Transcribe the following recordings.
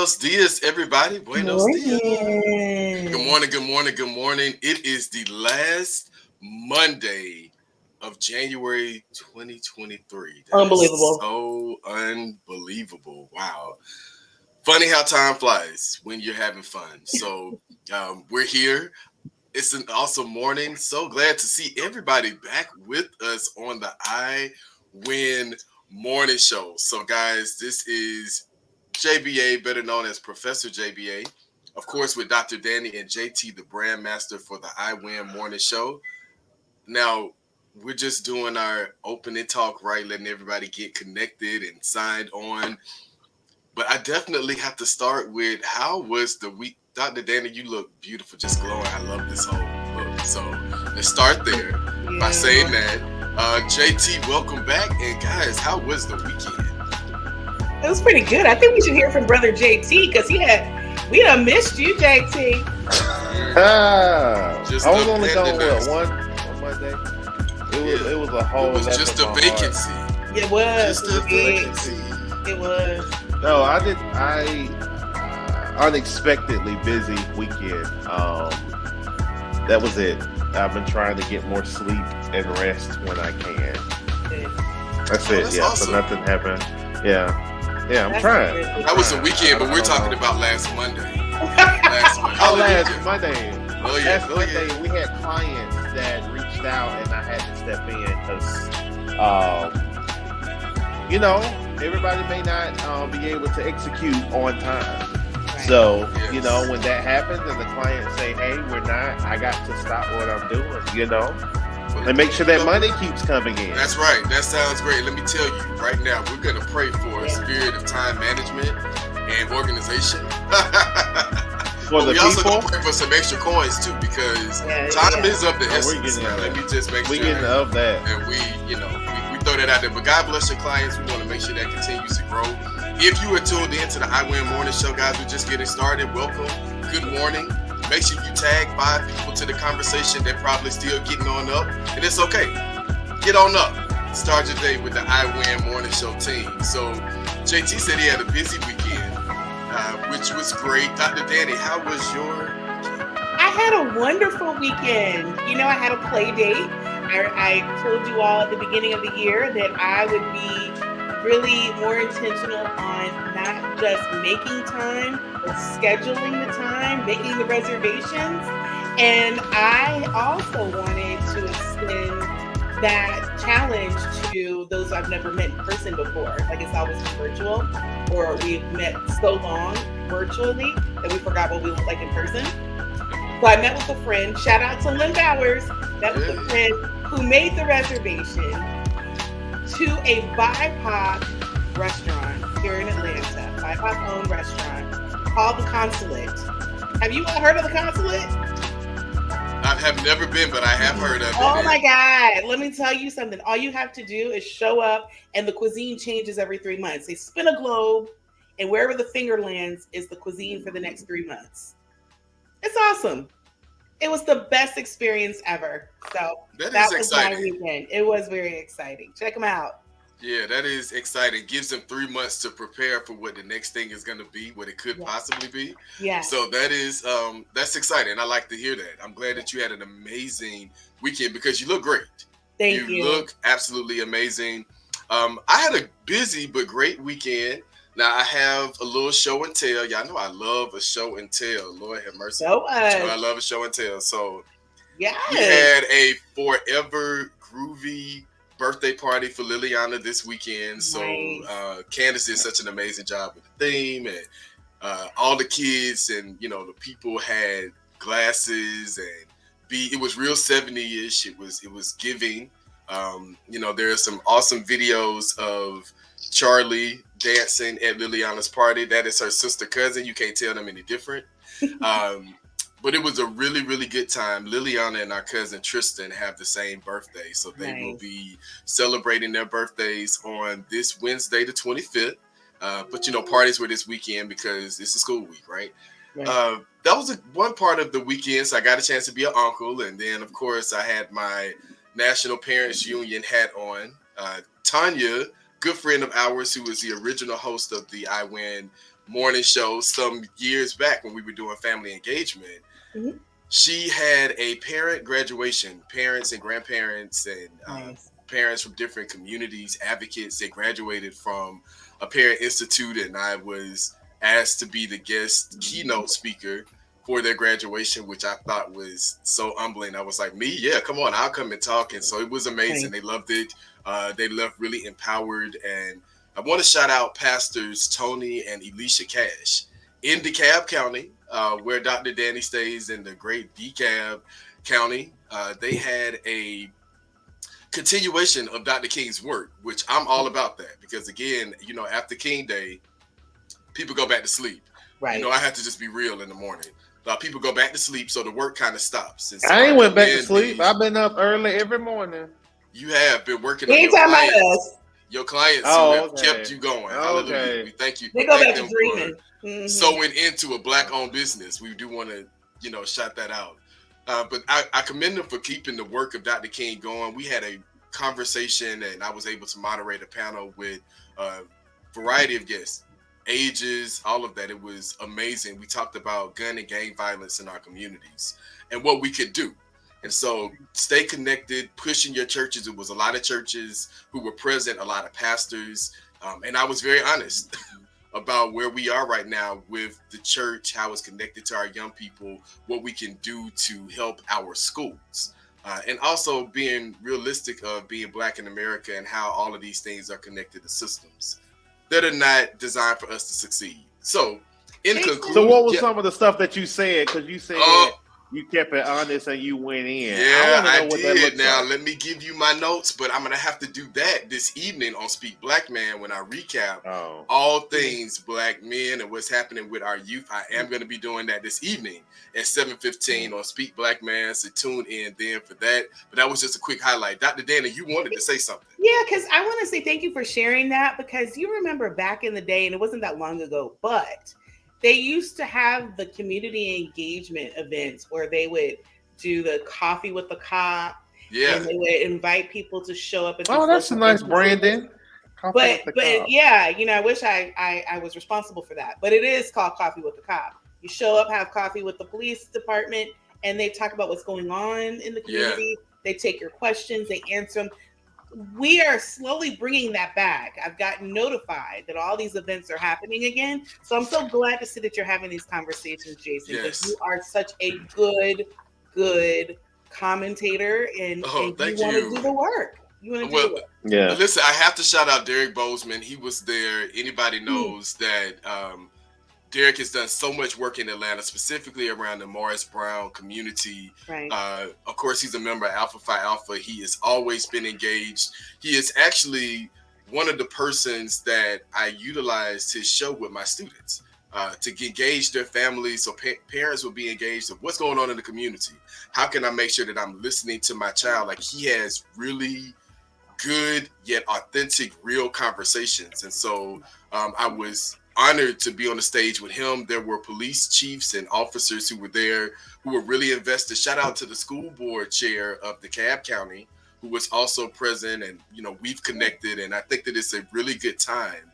Buenos dias, everybody. Buenos dias. Good Morning. morning, good morning, good morning. It is the last Monday of January 2023. That is Unbelievable. so unbelievable. Wow. Funny how time flies when you're having fun. So, we're here. It's an awesome morning. So glad to see everybody back with us on the I Win Morning Show. So, guys, this is JBA, better known as Professor JBA. Of course, with Dr. Danny and JT, the brand master for the I Win Morning Show. Now, we're just doing our opening talk, right? Letting everybody get connected and signed on. But I definitely have to start with how was the week? Dr. Danny, you look beautiful, just glowing. I love this whole look. So let's start there by saying that. JT, welcome back. And guys, how was the weekend? It was pretty good. I think we should hear from Brother JT because we done missed you, JT. Just I was only appending gone us. one Monday. It was a whole. It was lesson just a on my vacancy. It was. Just a vacancy. It was. heart. No, I unexpectedly busy weekend. That was it. I've been trying to get more sleep and rest when I can. That's it. That's Yeah. awesome. So nothing happened. Yeah. I'm That's trying. good. That was the weekend, but we're talking about last Monday. Last Monday. Last Monday. Oh yeah. Last Oh Monday, yeah. we had clients that reached out, and I had to step in because, everybody may not be able to execute on time. Right. So, Yes. when that happens, and the client say, "Hey, we're not," I got to stop what I'm doing. And make sure that money keeps coming in. That's right. That sounds great. Let me tell you right now, we're going to pray for a spirit of time management and organization. For the we also people, going to pray for some extra coins too, because Yeah, time yeah. is of the we're essence. getting Now, that. let me just make we sure getting of that. and we throw that out there. But God bless your clients. We want to make sure that continues to grow. If you are tuned in to the I Win Morning Show, guys, we're just getting started. Welcome. Good morning. Make sure you tag 5 people to the conversation. They're probably still getting on up, and it's okay. Get on up. Start your day with the I Win Morning Show team. So JT said he had a busy weekend, which was great. Dr. Danny, how was your? I had a wonderful weekend. I had a play date. I told you all at the beginning of the year that I would be really more intentional on not just making time, but scheduling the time, making the reservations. And I also wanted to extend that challenge to those I've never met in person before. Like it's always been virtual, or we've met so long virtually that we forgot what we look like in person. So I met with a friend. Shout out to Lynn Bowers. Met with a friend who made the reservation to a BIPOC restaurant here in Atlanta. BIPOC owned restaurant called The Consulate. Have you all heard of The Consulate? I have never been, but I have heard of it. Oh my God. Let me tell you something. All you have to do is show up, and the cuisine changes every 3 months. They spin a globe, and wherever the finger lands is the cuisine for the next 3 months. It's awesome. It was the best experience ever. So That that is was my exciting. weekend. It was very exciting. Check them out. Yeah, that is exciting. Gives them 3 months to prepare for what the next thing is going to be, what it could Yeah. possibly be. Yeah. So that is that's exciting. I like to hear that. I'm glad that you had an amazing weekend because you look great. Thank you. Look absolutely amazing. I had a busy but great weekend. Now I have a little show and tell. Y'all know I love a show and tell. Lord have mercy. So I love a show and tell. So yes. we had a forever groovy birthday party for Liliana this weekend. So Nice. Candace did such an amazing job with the theme, and all the kids and the people had glasses, and it was real 70-ish. It was giving. There are some awesome videos of Charlie dancing at Liliana's party. That is her sister cousin. You can't tell them any different. But it was a really, really good time. Liliana and our cousin Tristan have the same birthday, so they will Nice. be celebrating their birthdays on this Wednesday, the 25th. But parties were this weekend because it's a school week, right? Right. That was one part of the weekend, so I got a chance to be an uncle, and then of course I had my National Parents Union hat on. Tanya, good friend of ours, who is the original host of the I Win morning show some years back when we were doing family engagement. Mhm. She had a parent graduation, parents and grandparents and Nice. parents from different communities, advocates that graduated from a parent institute, and I was asked to be the guest keynote speaker for their graduation, which I thought was so humbling. I was like, me, yeah, come on, I'll come and talk. And so it was amazing. Nice. They loved it. They left really empowered. And I want to shout out Pastors Tony and Elisha Cash in DeKalb County, where Dr. Danny stays in the great DeKalb County. They had a continuation of Dr. King's work, which I'm all about that because, again, after King Day, people go back to sleep. Right. I have to just be real in the morning. People go back to sleep, so the work kind of stops. And so I ain't went back to sleep. I've been up early every morning. You have been working We on ain't your talking about clients. us. Your clients Oh, who have okay. kept you going. Hallelujah. Okay. We thank you. They go Thank back to them dreaming. for Mhm. sewing into a Black-owned business. We do want to, shout that out. But I commend them for keeping the work of Dr. King going. We had a conversation, and I was able to moderate a panel with a variety of guests, ages, all of that. It was amazing. We talked about gun and gang violence in our communities and what we could do. And so stay connected, pushing your churches. It was a lot of churches who were present, a lot of pastors. And I was very honest about where we are right now with the church, how it's connected to our young people, what we can do to help our schools. And also being realistic of being Black in America and how all of these things are connected to systems that are not designed for us to succeed. So, in conclusion, So what was some of the stuff that you said? Because you said you kept it honest and you went in. Yeah, I what that did. looks Now, like. let me give you my notes, but I'm going to have to do that this evening on Speak Black Man when I recap all things Black men and what's happening with our youth. I am going to be doing that this evening at 7:15 on Speak Black Man, so tune in then for that. But that was just a quick highlight. Dr. Dana, you wanted to say something. Yeah, because I want to say thank you for sharing that, because you remember back in the day, and it wasn't that long ago, but they used to have the community engagement events where they would do the coffee with the cop. Yeah. And they would invite people to show up. Oh, that's a nice branding. But yeah, I wish I was responsible for that. But it is called Coffee with the Cop. You show up, have coffee with the police department, and they talk about what's going on in the community. Yeah. They take your questions, they answer them. We are slowly bringing that back. I've gotten notified that all these events are happening again. So I'm so glad to see that you're having these conversations, Jason, because you are such a good commentator, and you want to do the work. You want to do the work. Yeah. Listen, I have to shout out Derek Bozeman. He was there. Anybody knows that Derek has done so much work in Atlanta, specifically around the Morris Brown community. Right. Of course, he's a member of Alpha Phi Alpha. He has always been engaged. He is actually one of the persons that I utilized his show with my students to engage their families, so parents will be engaged of what's going on in the community. How can I make sure that I'm listening to my child? Like, he has really good yet authentic, real conversations. And so I was honored to be on the stage with him. There were police chiefs and officers who were there who were really invested. Shout out to the school board chair of DeKalb County, who was also present, and we've connected, and I think that it's a really good time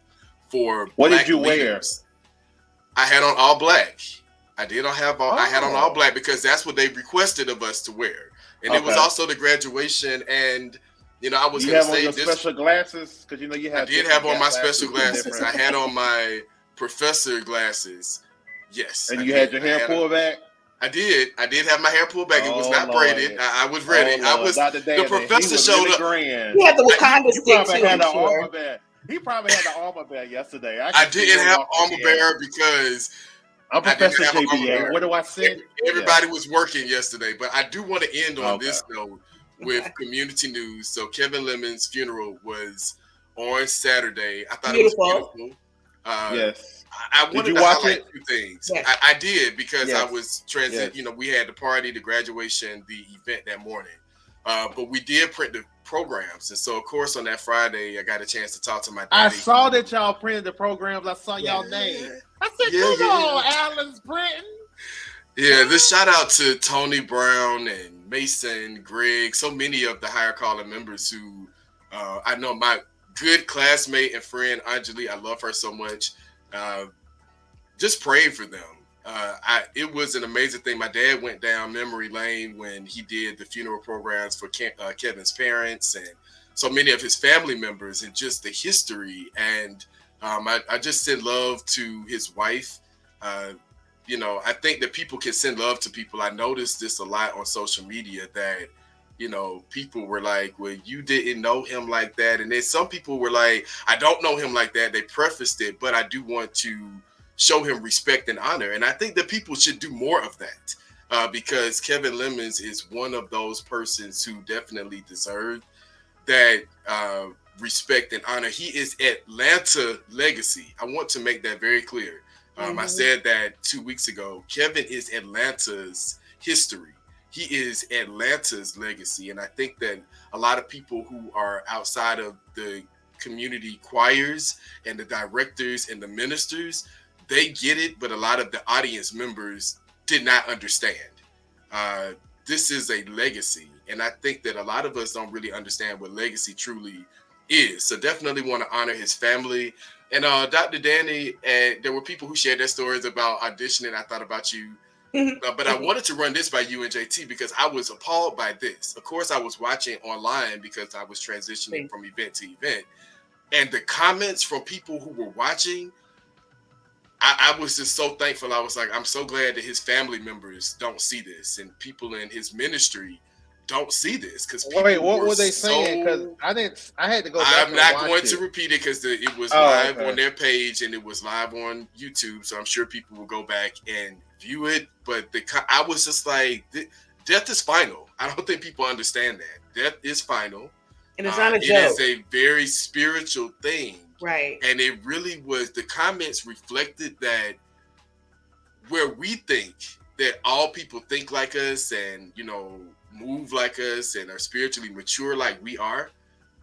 for What Black did you leaders. I had on all black. I had on all black because that's what they requested of us to wear. And it was also the graduation, and I was going to say this. Special glasses, because you have. I did have on my special glasses. I had on my professor glasses. Yes. And you had your hair pulled back? I did have my hair pulled back. It was not braided. I was ready. The professor showed up. He had the Wakanda stick too. He probably had the armor bear yesterday. I didn't have armor bear because I'm Professor JBA. What do I say? Everybody was working yesterday, but I do want to end on this note with community news. So Kevin Lemon's funeral was on Saturday. I thought it was beautiful. Yes. I wanted to highlight two things. Yes. I did because I was transit. Yes. We had the party, the graduation, the event that morning. But we did print the programs. And so, of course, on that Friday, I got a chance to talk to my daddy. I saw that y'all printed the programs. I saw y'all name. I said, come on, Alan's printing. Yeah, this shout out to Tony Brown and Mason, Greg, so many of the higher calling members who I know. My good classmate and friend, Anjali, I love her so much. just pray for them. It was an amazing thing. My dad went down memory lane when he did the funeral programs for Kevin's parents and so many of his family members, and just the history. And I just send love to his wife. I think that people can send love to people. I noticed this a lot on social media that, people were like, well, you didn't know him like that. And then some people were like, I don't know him like that. They prefaced it, but I do want to show him respect and honor. And I think that people should do more of that because Kevin Lemons is one of those persons who definitely deserve that respect and honor. He is Atlanta legacy. I want to make that very clear. I said that 2 weeks ago. Kevin is Atlanta's history. He is Atlanta's legacy. And I think that a lot of people who are outside of the community choirs and the directors and the ministers, they get it, but a lot of the audience members did not understand. This is a legacy. And I think that a lot of us don't really understand what legacy truly is. So definitely want to honor his family. And Dr. Danny, there were people who shared their stories about auditioning. I thought about you. But I wanted to run this by you and JT because I was appalled by this. Of course, I was watching online because I was transitioning from event to event. And the comments from people who were watching, I was just so thankful. I was like, I'm so glad that his family members don't see this and people in his ministry don't see this. Because wait, what were they saying? Because I had to go back. I'm not going to repeat it because it was live on their page and it was live on YouTube. So I'm sure people will go back and view it. But I was just like, death is final. I don't think people understand that. Death is final. And it's not a joke. It is a very spiritual thing. Right. And it really was, the comments reflected that where we think that all people think like us and, move like us and are spiritually mature like we are,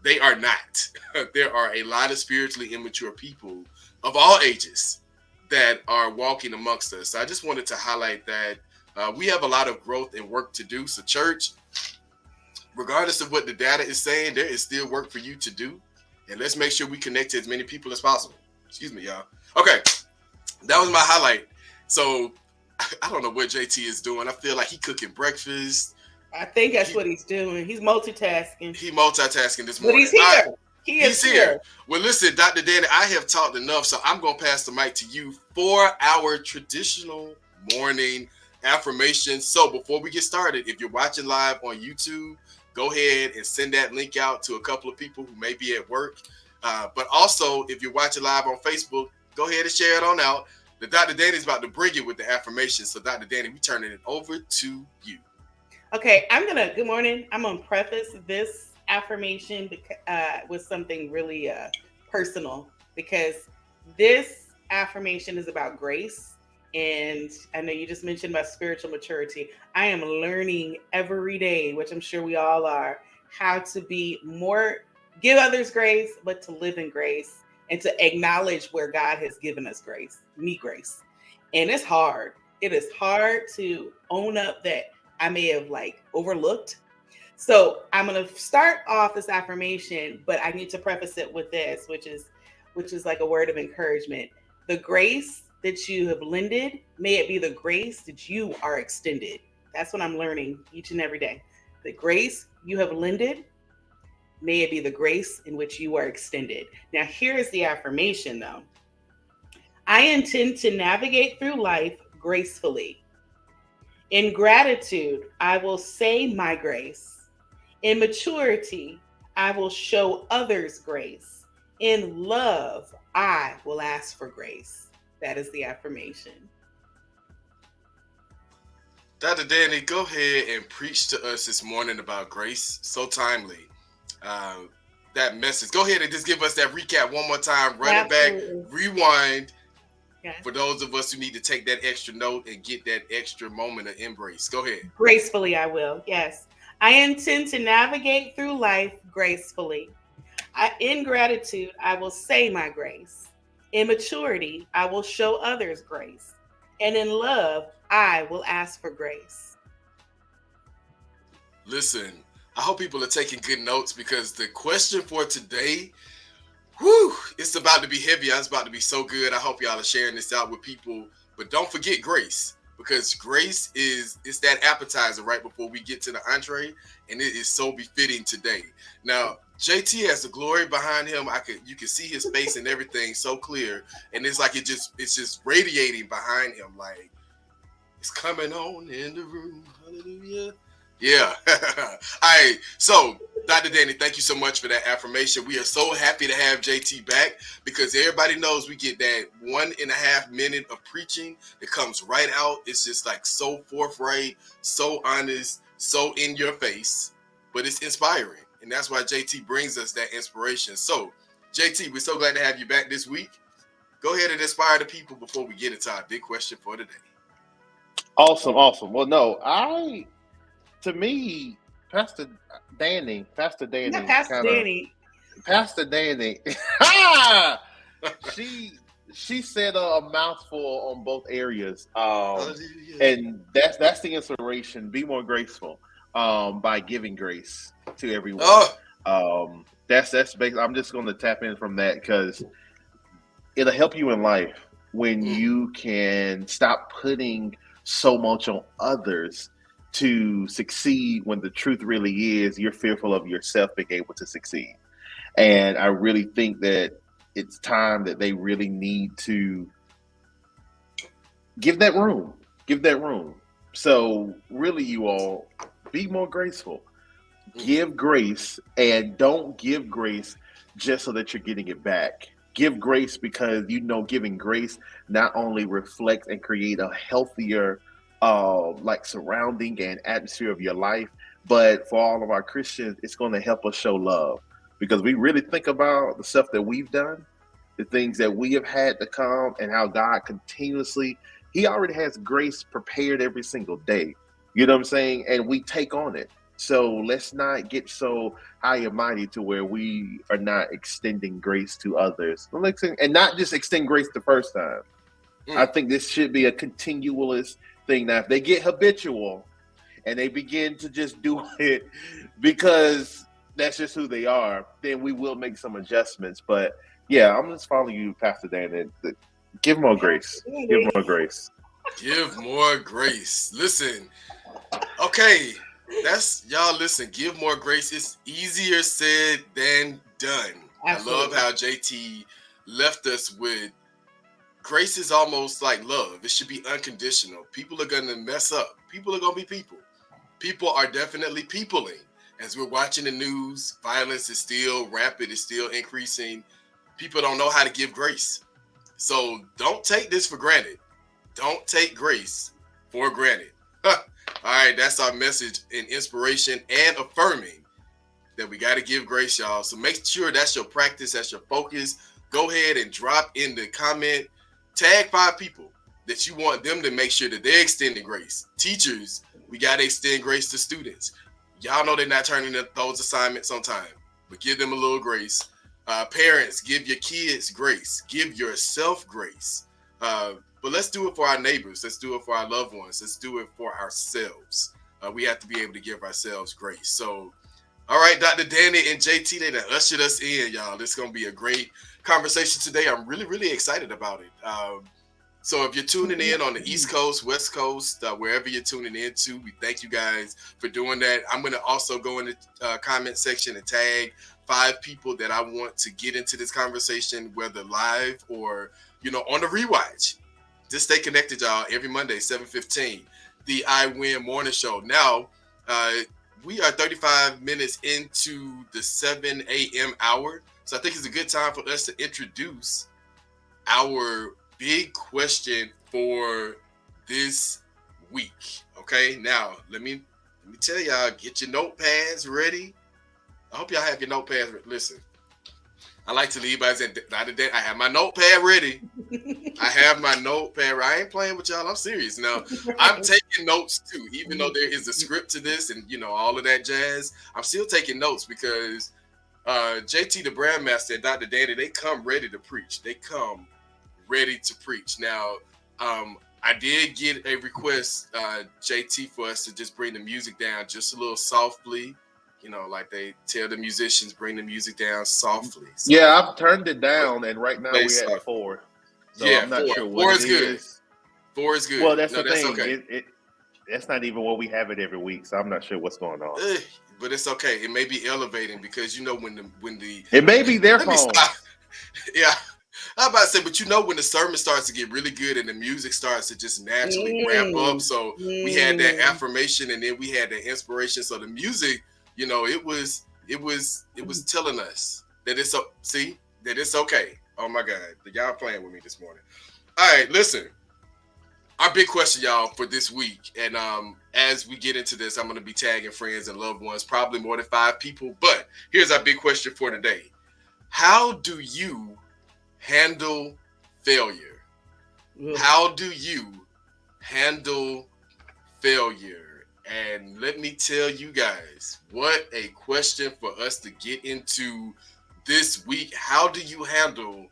they are not. There are a lot of spiritually immature people of all ages that are walking amongst us. So I just wanted to highlight that we have a lot of growth and work to do. So church, regardless of what the data is saying, there is still work for you to do. And let's make sure we connect to as many people as possible. Excuse me, y'all. Okay, that was my highlight. So I don't know what JT is doing. I feel like he cooking breakfast. I think that's what he's doing. He's multitasking. He multitasking this morning. But he's here. He's here. Well, listen, Dr. Danny, I have talked enough, so I'm going to pass the mic to you for our traditional morning affirmation. So before we get started, if you're watching live on YouTube, go ahead and send that link out to a couple of people who may be at work. But also, if you're watching live on Facebook, go ahead and share it on out. The Dr. Danny is about to bring it with the affirmation. So Dr. Danny, we're turning it over to you. Okay, good morning. I'm going to preface this affirmation with something really personal, because this affirmation is about grace. And I know you just mentioned about spiritual maturity. I am learning every day, which I'm sure we all are, how to be more, give others grace, but to live in grace and to acknowledge where God has given us grace, me grace. And it's hard. It is hard to own up that I may have overlooked. So I'm going to start off this affirmation, but I need to preface it with this, which is like a word of encouragement. The grace that you have lended, may it be the grace that you are extended. That's what I'm learning each and every day. The grace you have lended, may it be the grace in which you are extended. Now, here is the affirmation, though. I intend to navigate through life gracefully. In gratitude, I will say my grace. In maturity, I will show others grace. In love, I will ask for grace. That is the affirmation. Dr. Danny, go ahead and preach to us this morning about grace. So timely. That message. Go ahead and just give us that recap one more time. Run Absolutely. It back, rewind. Yeah. For those of us who need to take that extra note and get that extra moment of embrace. Go ahead. Gracefully, I will. Yes. I intend to navigate through life gracefully. In gratitude, I will say my grace. In maturity, I will show others grace. And in love, I will ask for grace. Listen, I hope people are taking good notes, because the question for today, Whew, it's about to be heavy. It's about to be so good. I hope y'all are sharing this out with people. But don't forget grace, because grace it's that appetizer right before we get to the entree, and it is so befitting today. Now, JT has the glory behind him. You can see his face and everything so clear, and it's like it's just radiating behind him, like it's coming on in the room. Hallelujah. Yeah. All right. So, Dr. Danny, thank you so much for that affirmation. We are so happy to have JT back, because everybody knows we get that 1.5 minute of preaching that comes right out. It's just like so forthright, so honest, so in your face, but it's inspiring. And that's why JT brings us that inspiration. So, JT, we're so glad to have you back this week. Go ahead and inspire the people before we get into our big question for today. Awesome. Well, no, to me, Pastor Danny, Pastor Danny. she said a mouthful on both areas, and that's the inspiration. Be more graceful, by giving grace to everyone. That's basically. I'm just going to tap in from that, because it'll help you in life when you can stop putting so much on others to succeed, when the truth really is you're fearful of yourself being able to succeed. And I really think that it's time that they really need to give that room. So really, you all, be more graceful. Give grace, and don't give grace just so that you're getting it back. Give grace because giving grace not only reflects and create a healthier surrounding and atmosphere of your life, but for all of our Christians, it's going to help us show love, because we really think about the stuff that we've done, the things that we have had to come, and how God continuously, he already has grace prepared every single day. You know what I'm saying? And we take on it. So let's not get so high and mighty to where we are not extending grace to others, and not just extend grace the first time. I think this should be a continuous thing. Now, if they get habitual and they begin to just do it because that's just who they are, then we will make some adjustments. But yeah, I'm just following you, Pastor Dan. Give more grace. Give more grace. Give more grace. Listen, okay, listen, give more grace. It's easier said than done. Absolutely. I love how JT left us with grace is almost like love. It should be unconditional. People are going to mess up. People are going to be people. People are definitely peopling. As we're watching the news, violence is still rapid, it's still increasing. People don't know how to give grace. So don't take this for granted. Don't take grace for granted. All right, that's our message and inspiration and affirming that we got to give grace, y'all. So make sure that's your practice, that's your focus. Go ahead and drop in the comment. Tag 5 people that you want them to make sure that they're extending grace. Teachers, we got to extend grace to students. Y'all know they're not turning those assignments on time, but give them a little grace. Parents, give your kids grace. Give yourself grace. But let's do it for our neighbors. Let's do it for our loved ones. Let's do it for ourselves. We have to be able to give ourselves grace. So, all right, Dr. Danny and JT, they done ushered us in, y'all. This is going to be a great conversation today. I'm really, really excited about it. So if you're tuning in on the East Coast, West Coast, wherever you're tuning into, we thank you guys for doing that. I'm going to also go in the comment section and tag 5 people that I want to get into this conversation, whether live or, on the rewatch. Just stay connected, y'all. Every Monday, 7:15, the I Win Morning Show. Now, we are 35 minutes into the 7 a.m. hour. So I think it's a good time for us to introduce our big question for this week. Okay, now let me tell y'all, get your notepads ready. I hope y'all have your notepads ready. Listen, I like to leave by saying, I have my notepad ready. I ain't playing with y'all. I'm serious. Now, I'm taking notes too, even though there is a script to this and all of that jazz. I'm still taking notes because JT the Brand Master and Dr. Danny, they come ready to preach. They come ready to preach. Now, I did get a request, JT, for us to just bring the music down just a little softly like they tell the musicians, bring the music down softly. So, Yeah, I've turned it down, and right now Play we're soft. at 4. So Yeah, I'm not 4. sure 4 what is it good. is. 4 is good. Well, that's No, the that's thing. okay. That's not even what we have it every week, so I'm not sure what's going on. But it's okay. It may be elevating because when the It may be their let me phone. stop. Yeah. I'm about to say, but when the sermon starts to get really good and the music starts to just naturally ramp up. So we had that affirmation and then we had that inspiration. So the music, it was telling us that that it's okay. Oh my God, y'all playing with me this morning. All right, listen. Our big question, y'all, for this week, and as we get into this, I'm going to be tagging friends and loved ones, probably more than 5 people. But here's our big question for today: how do you handle failure? How do you handle failure? And let me tell you guys, what a question for us to get into this week. How do you handle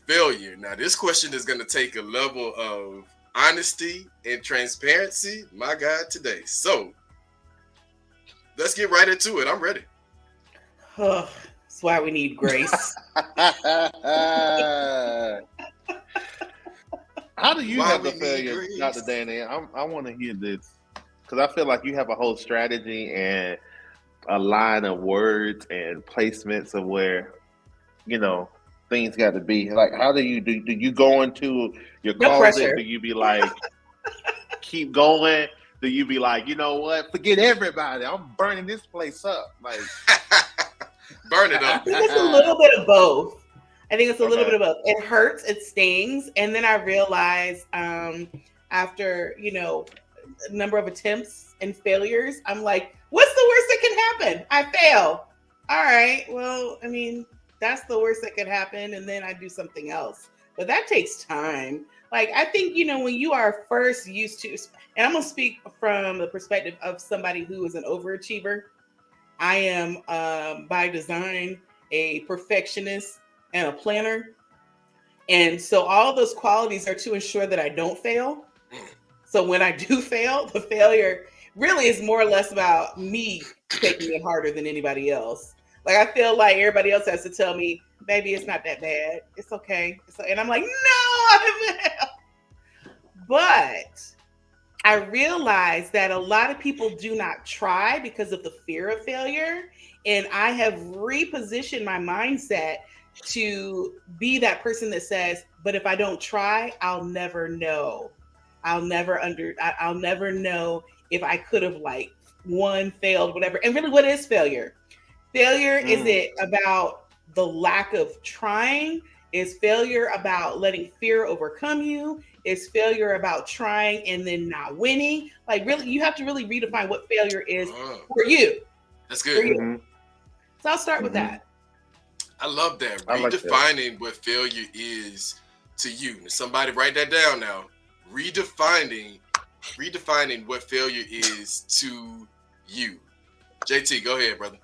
failure? Now, this question is going to take a level of honesty and transparency, my God, today. So let's get right into it. I'm ready. That's why we need grace. How do you Why handle we need failure, grace? Dr. Danny? I want to hear this because I feel like you have a whole strategy and a line of words and placements of where things got to be. Like, how do you go into your No closet? pressure. Do you be like, keep going? Do you be like, you know what? Forget everybody. I'm burning this place up. Like, burn it I up. think it's a little bit of both. Okay. It hurts, it stings, and then I realize after a number of attempts and failures, I'm like, what's the worst that can happen? I fail. All right. Well, I mean, that's the worst that could happen, and then I do something else. But that takes time. Like, I think when you are first used to, and I'm gonna speak from the perspective of somebody who is an overachiever. I am by design a perfectionist and a planner. And so all those qualities are to ensure that I don't fail. So when I do fail, the failure really is more or less about me taking it harder than anybody else. Like, I feel like everybody else has to tell me, baby, it's not that bad. It's okay. And I'm like, no, I failed. But I realize that a lot of people do not try because of the fear of failure. And I have repositioned my mindset to be that person that says, but if I don't try, I'll never know. I'll never know if I could have failed, whatever. And really, what is failure? Failure, is it about the lack of trying? Is failure about letting fear overcome you? Is failure about trying and then not winning? Like, really, you have to really redefine what failure is for you. That's good. Mm-hmm. So I'll start with that. I love that. I like Redefining what failure is to you. Somebody write that down now. Redefining what failure is to you. JT, go ahead, brother.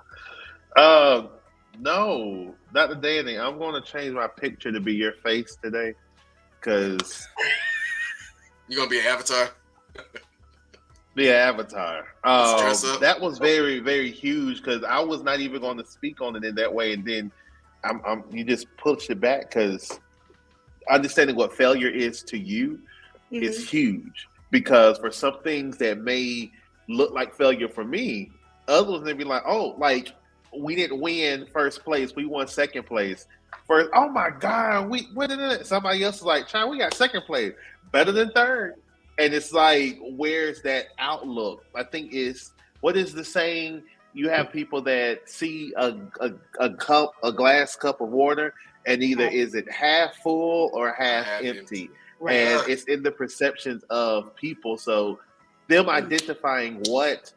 No, Dr. Danny, I'm going to change my picture to be your face today because you're going to be an avatar? Be an avatar. Dress up. That was very, very huge because I was not even going to speak on it in that way. And then you just pushed it back because understanding what failure is to you is huge. Because for some things that may look like failure for me, others may be like, oh, like, we didn't win first place. We won second place. First, oh my God, we did it. Somebody else is like, China, we got second place. Better than third. And it's like, where's that outlook? I think what is the saying? You have people that see a glass cup of water, and either is it half full or half empty. Right. And it's in the perceptions of people. So them identifying what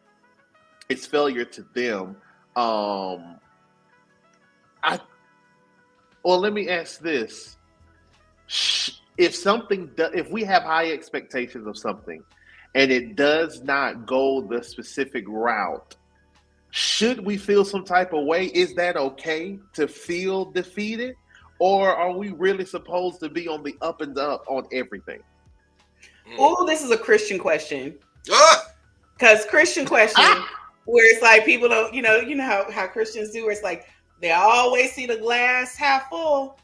is failure to them. Let me ask this: if we have high expectations of something, and it does not go the specific route, should we feel some type of way? Is that okay to feel defeated, or are we really supposed to be on the up and up on everything? Oh, this is a Christian question. Because Christian question. where it's like people don't, you know how Christians do, where it's like they always see the glass half full,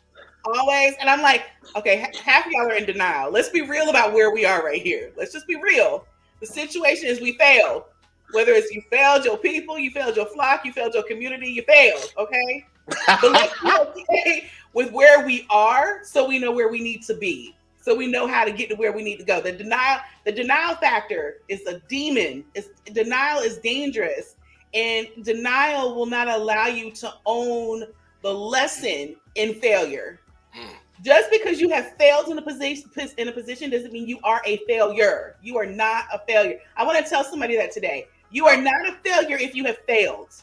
always. And I'm like, okay, half of y'all are in denial. Let's be real about where we are right here. Let's just be real. The situation is we failed. Whether it's you failed your people, you failed your flock, you failed your community, you failed. Okay, but let's be okay with where we are, so we know where we need to be. So we know how to get to where we need to go. The denial factor is a demon. Denial is dangerous, and denial will not allow you to own the lesson in failure. Just because you have failed in a position doesn't mean you are a failure. You are not a failure. I want to tell somebody that today. You are not a failure if you have failed.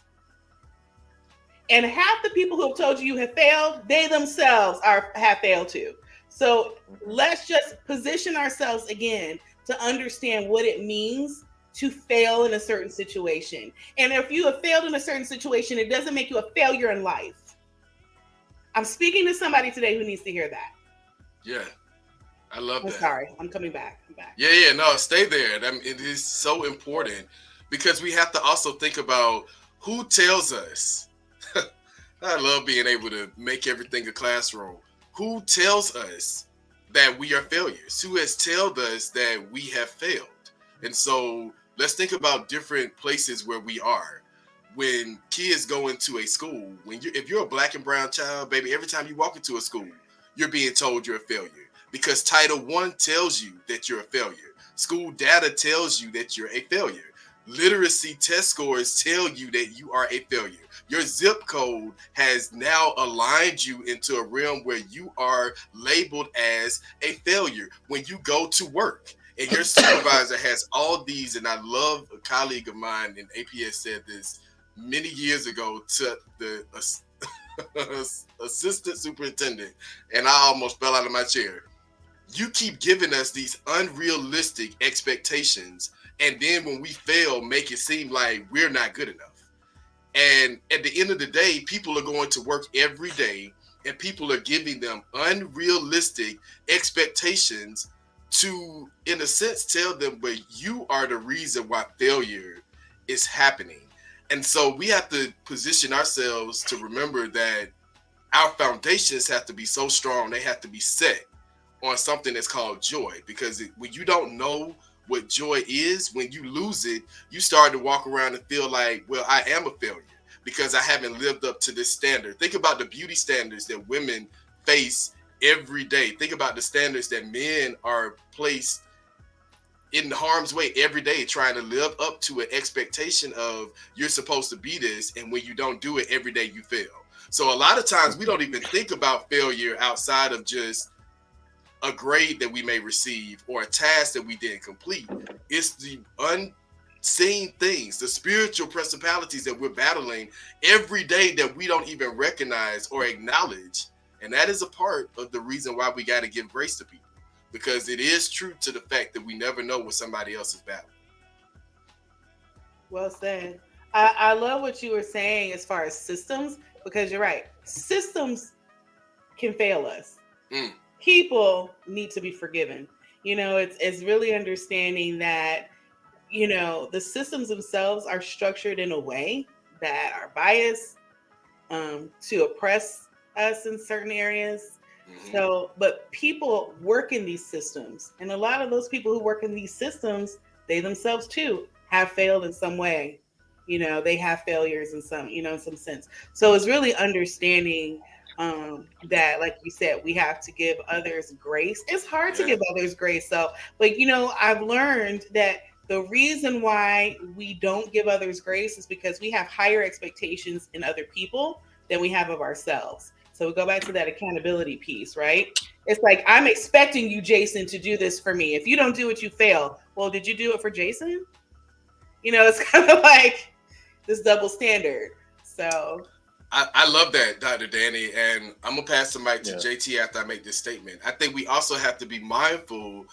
And half the people who have told you have failed, they themselves have failed too. So let's just position ourselves again to understand what it means to fail in a certain situation. And if you have failed in a certain situation, it doesn't make you a failure in life. I'm speaking to somebody today who needs to hear that. Yeah, I love that. Sorry, I'm coming back. I'm back. Yeah, no, stay there. It is so important because we have to also think about who tells us. I love being able to make everything a classroom. Who tells us that we are failures? Who has told us that we have failed? And so let's think about different places where we are. When kids go into a school, if you're a black and brown child, baby, every time you walk into a school, you're being told you're a failure because Title I tells you that you're a failure. School data tells you that you're a failure. Literacy test scores tell you that you are a failure. Your zip code has now aligned you into a realm where you are labeled as a failure when you go to work. And your supervisor has all these, and I love a colleague of mine in APS said this many years ago to the assistant superintendent, and I almost fell out of my chair. You keep giving us these unrealistic expectations, and then when we fail, make it seem like we're not good enough. And at the end of the day, people are going to work every day, and people are giving them unrealistic expectations to, in a sense, tell them, but you are the reason why failure is happening. And so we have to position ourselves to remember that our foundations have to be so strong. They have to be set on something that's called joy, because when you don't know what joy is, when you lose it, you start to walk around and feel like, well, I am a failure because I haven't lived up to this standard. Think about the beauty standards that women face every day. Think about the standards that men are placed in harm's way every day, trying to live up to an expectation of you're supposed to be this, and when you don't do it every day, you fail. So a lot of times we don't even think about failure outside of just a grade that we may receive or a task that we didn't complete. It's the unseen things, the spiritual principalities that we're battling every day that we don't even recognize or acknowledge. And that is a part of the reason why we got to give grace to people, because it is true to the fact that we never know what somebody else is battling. Well said. I love what you were saying as far as systems, because you're right. Systems can fail us. People need to be forgiven. You know, it's really understanding that, you know, the systems themselves are structured in a way that are biased to oppress us in certain areas. So, but people work in these systems, and a lot of those people who work in these systems, they themselves too have failed in some way. You know, they have failures in some, you know, in some sense. So it's really understanding that, like you said, we have to give others grace. It's hard to give others grace. So, but you know, I've learned that the reason why we don't give others grace is because we have higher expectations in other people than we have of ourselves. So we go back to that accountability piece, right? It's like, I'm expecting you, Jason, to do this for me. If you don't do it, you fail. Well, did you do it for Jason? You know, it's kind of like this double standard. So I love that, Dr. Danny, and I'm going to pass the mic to JT after I make this statement. I think we also have to be mindful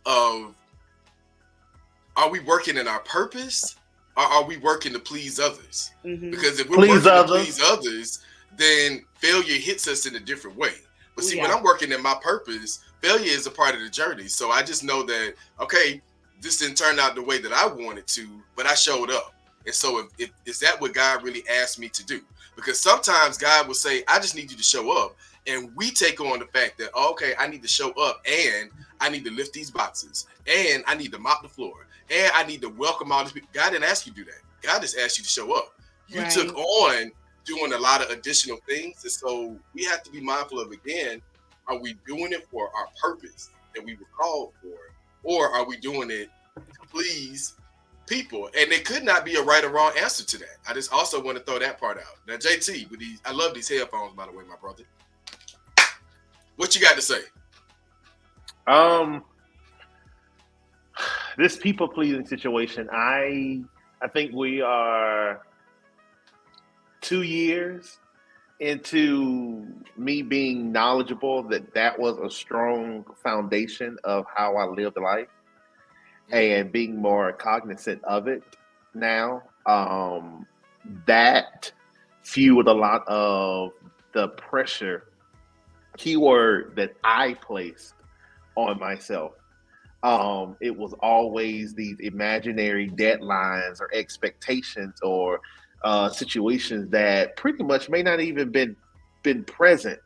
of, are we working in our purpose, or are we working to please others? Because if we're working to please others, then failure hits us in a different way. But see, when I'm working in my purpose, failure is a part of the journey. So I just know that, okay, this didn't turn out the way that I wanted to, but I showed up. And so if is that what God really asked me to do? Because sometimes God will say, I just need you to show up. And we take on the fact that, okay, I need to show up and I need to lift these boxes and I need to mop the floor and I need to welcome all these people. God didn't ask you to do that. God just asked you to show up. You Right. took on doing a lot of additional things. And so we have to be mindful of, again, are we doing it for our purpose that we were called for? Or are we doing it to please people? And there could not be a right or wrong answer to that. I just also want to throw that part out. Now, JT, with these, I love these headphones, by the way, my brother. What you got to say? This people pleasing situation, I think we are 2 years into me being knowledgeable that was a strong foundation of how I lived life and being more cognizant of it now. That fueled a lot of the pressure, keyword, that I placed on myself. It was always these imaginary deadlines or expectations or situations that pretty much may not even been present,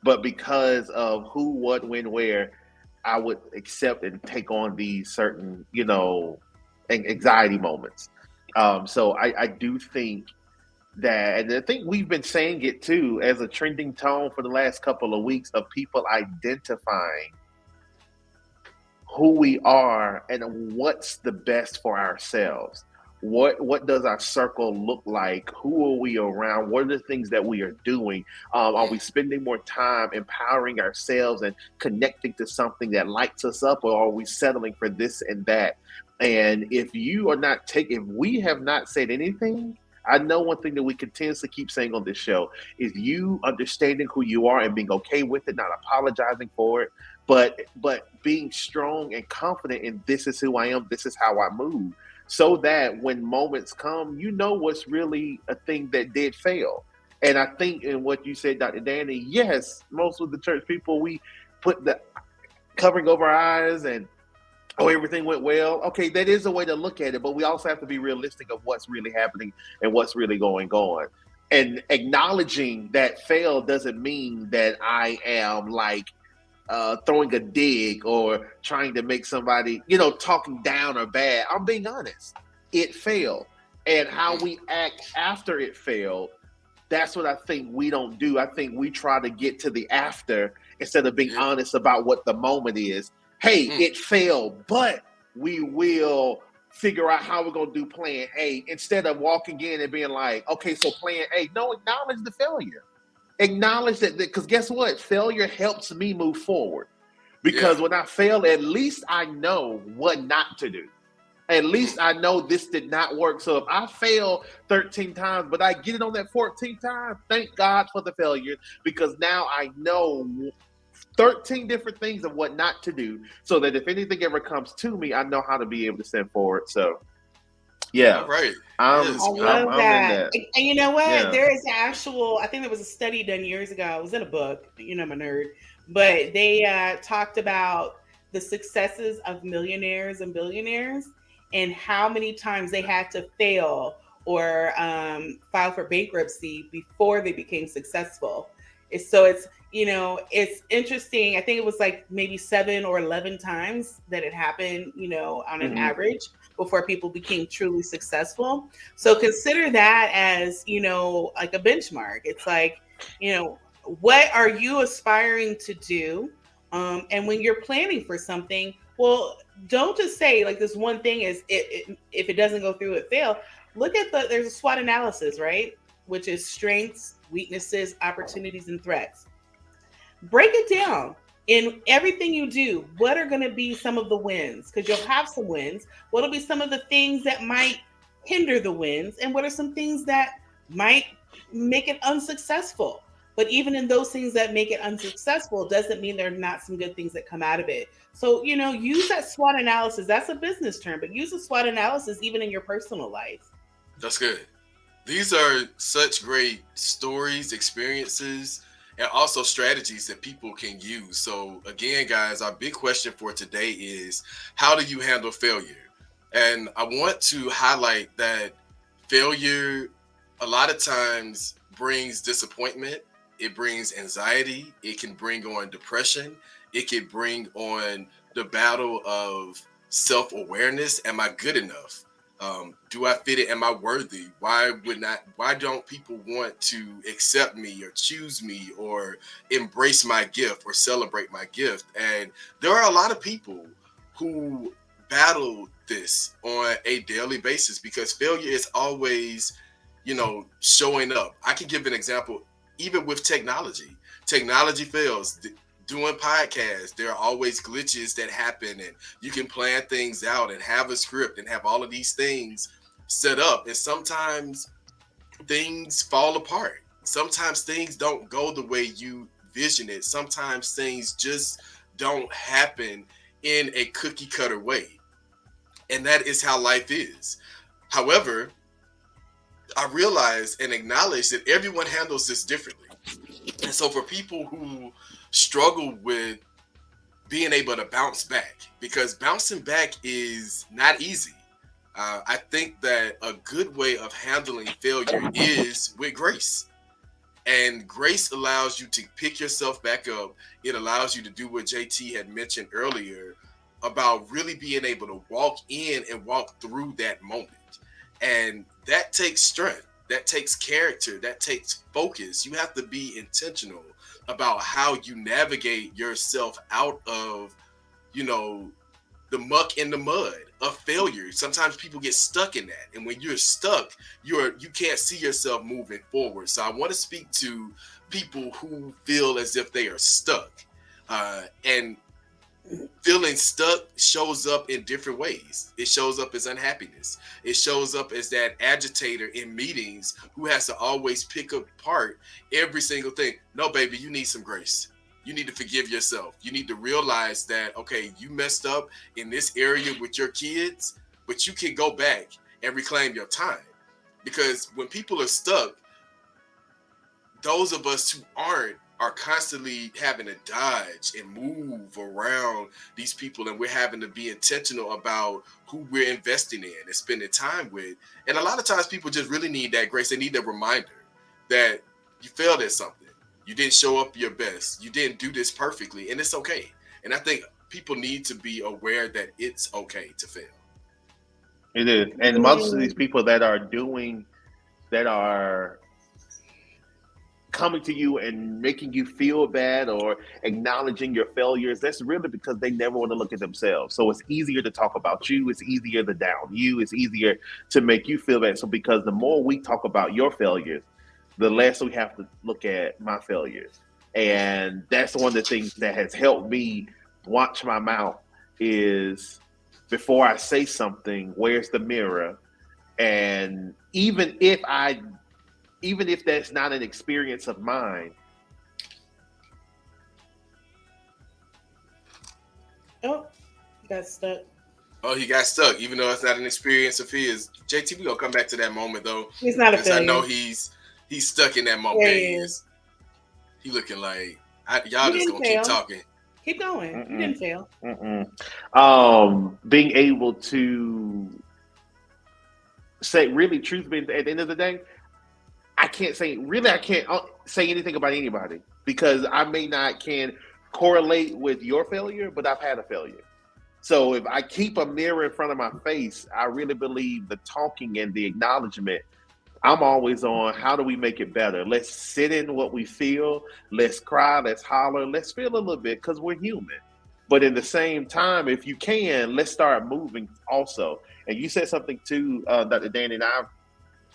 but because of who, what, when, where, I would accept and take on these certain, anxiety moments. So I do think that, and I think we've been saying it too as a trending tone for the last couple of weeks of people identifying who we are and what's the best for ourselves. What does our circle look like? Who are we around? What are the things that we are doing? Are we spending more time empowering ourselves and connecting to something that lights us up, or are we settling for this and that? And if we have not said anything, I know one thing that we continuously keep saying on this show is you understanding who you are and being okay with it, not apologizing for it, but being strong and confident in this is who I am, this is how I move, so that when moments come, what's really a thing that did fail. And I think in what you said, Dr. Danny, yes, most of the church people, we put the covering over our eyes and everything went well. Okay, that is a way to look at it, but we also have to be realistic of what's really happening and what's really going on. And acknowledging that fail doesn't mean that I am like throwing a dig or trying to make somebody, talking down or bad. I'm being honest. It failed. And how we act after it failed, that's what I think we don't do. I think we try to get to the after instead of being honest about what the moment is. Hey, it failed, but we will figure out how we're going to do plan A instead of walking in and being like, okay, so plan A. No, acknowledge the failure. Acknowledge that, because guess what? Failure helps me move forward. Because when I fail, at least I know what not to do. At least I know this did not work. So if I fail 13 times, but I get it on that 14th time, thank God for the failure, because now I know 13 different things of what not to do, so that if anything ever comes to me, I know how to be able to stand forward. So, yeah. All right. I love that. And you know what? Yeah. There is I think there was a study done years ago. It was in a book. I'm a nerd. But they talked about the successes of millionaires and billionaires and how many times they had to fail or file for bankruptcy before they became successful. So it's interesting. I think it was like maybe 7 or 11 times that it happened, on an average before people became truly successful. So consider that as, like a benchmark. It's like, what are you aspiring to do? And when you're planning for something, well, don't just say like this one thing is if it doesn't go through, it failed. Look at there's a SWOT analysis, right? Which is strengths, weaknesses, opportunities, and threats. Break it down. In everything you do, what are going to be some of the wins? Because you'll have some wins. What will be some of the things that might hinder the wins? And what are some things that might make it unsuccessful? But even in those things that make it unsuccessful, doesn't mean there are not some good things that come out of it. So, use that SWOT analysis. That's a business term, but use a SWOT analysis even in your personal life. That's good. These are such great stories, experiences, and also strategies that people can use. So again, guys, our big question for today is, how do you handle failure? And I want to highlight that failure a lot of times brings disappointment. It brings anxiety. It can bring on depression. It can bring on the battle of self-awareness. Am I good enough? Do I fit it? Am I worthy? Why don't people want to accept me or choose me or embrace my gift or celebrate my gift? And there are a lot of people who battle this on a daily basis because failure is always, showing up. I can give an example, even with technology. Technology fails. Doing podcasts, there are always glitches that happen, and you can plan things out and have a script and have all of these things set up. And sometimes things fall apart. Sometimes things don't go the way you vision it. Sometimes things just don't happen in a cookie cutter way. And that is how life is. However, I realize and acknowledge that everyone handles this differently. And so for people who struggle with being able to bounce back, because bouncing back is not easy. I think that a good way of handling failure is with grace. And grace allows you to pick yourself back up. It allows you to do what JT had mentioned earlier about really being able to walk in and walk through that moment. And that takes strength, that takes character, that takes focus. You have to be intentional about how you navigate yourself out of, the muck and the mud of failure. Sometimes people get stuck in that. And when you're stuck, you can't see yourself moving forward. So I want to speak to people who feel as if they are stuck. And feeling stuck shows up in different ways. It shows up as unhappiness. It shows up as that agitator in meetings who has to always pick apart every single thing. No, baby, you need some grace. You need to forgive yourself. You need to realize that, okay, you messed up in this area with your kids, but you can go back and reclaim your time. Because when people are stuck, those of us who aren't are constantly having to dodge and move around these people, and we're having to be intentional about who we're investing in and spending time with. And a lot of times people just really need that grace. They need that reminder that you failed at something. You didn't show up your best. You didn't do this perfectly, and it's okay. And I think people need to be aware that it's okay to fail. It is. And most of these people that are coming to you and making you feel bad or acknowledging your failures, that's really because they never want to look at themselves. So it's easier to talk about you. It's easier to down you. It's easier to make you feel bad. So because the more we talk about your failures, the less we have to look at my failures. And that's one of the things that has helped me watch my mouth is before I say something, where's the mirror? And even if that's not an experience of mine. Oh, got stuck. Oh, he got stuck, even though it's not an experience of his. JT, we gonna come back to that moment though. He's not a because I failure. know he's stuck in that moment. Yeah, He he is. He looking like y'all just gonna keep talking. Keep going. You didn't fail. Being able to say really truth, at the end of the day, I can't say anything about anybody because I may not can correlate with your failure, but I've had a failure. So if I keep a mirror in front of my face, I really believe the talking and the acknowledgement, I'm always on how do we make it better? Let's sit in what we feel. Let's cry. Let's holler. Let's feel a little bit because we're human. But in the same time, if you can, let's start moving also. And you said something too, Dr. Danny, and I've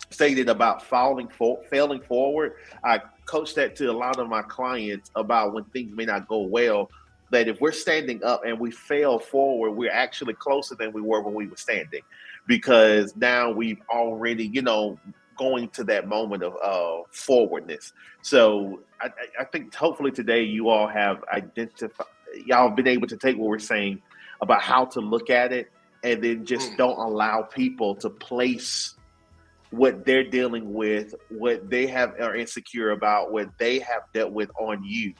stated about failing forward. I coach that to a lot of my clients about when things may not go well, that if we're standing up and we fail forward, we're actually closer than we were when we were standing, because now we've already, going to that moment of forwardness. So I think hopefully today you all have y'all have been able to take what we're saying about how to look at it, and then just don't allow people to place what they're dealing with, what they are insecure about, what they have dealt with on you.